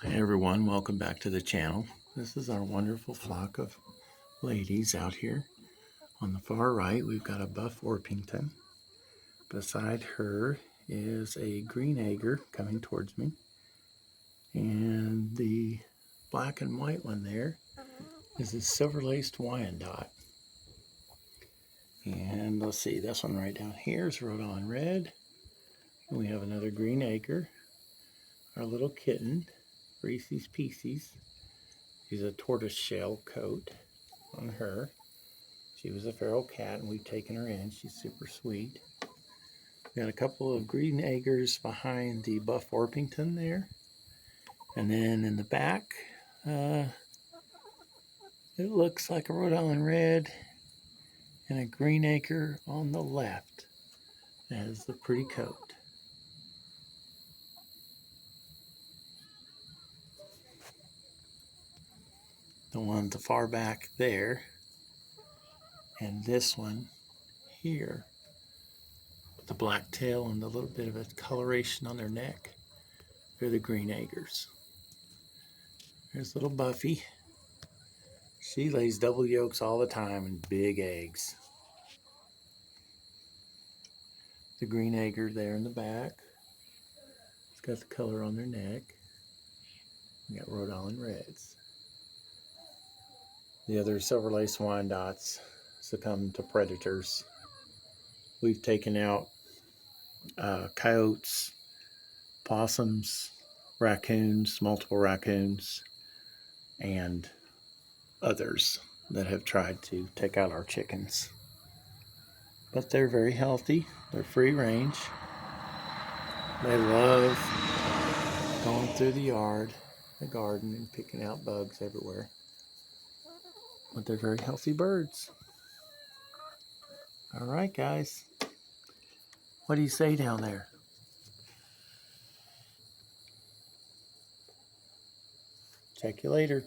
Hey everyone, welcome back to the channel. This is our wonderful flock of ladies out here. On the far right, we've got a Buff Orpington. Beside her is a Green Egger coming towards me. And the black and white one there is a Silver-Laced Wyandotte. And let's see, this one right down here is Rhode Island Red. And we have another Green Egger. Our little kitten, Reese's Pieces. She's a tortoise shell coat on her. She was a feral cat and we've taken her in. She's super sweet. We got a couple of Green Eggers behind the Buff Orpington there. And then in the back, it looks like a Rhode Island Red and a Green Egger on the left. That is the pretty coat. The one at the far back there and this one here with the black tail and a little bit of a coloration on their neck. They're the Green Eggers. There's little Buffy. She lays double yolks all the time and big eggs. The Green Egger there in the back. It's got the color on their neck. We got Rhode Island Reds. The other Silver-Laced Wyandottes succumb to predators. We've taken out coyotes, possums, raccoons, multiple raccoons, and others that have tried to take out our chickens. But they're very healthy. They're free range. They love going through the yard, the garden, and picking out bugs everywhere. But they're very healthy birds. All right, guys. What do you say down there? Check you later.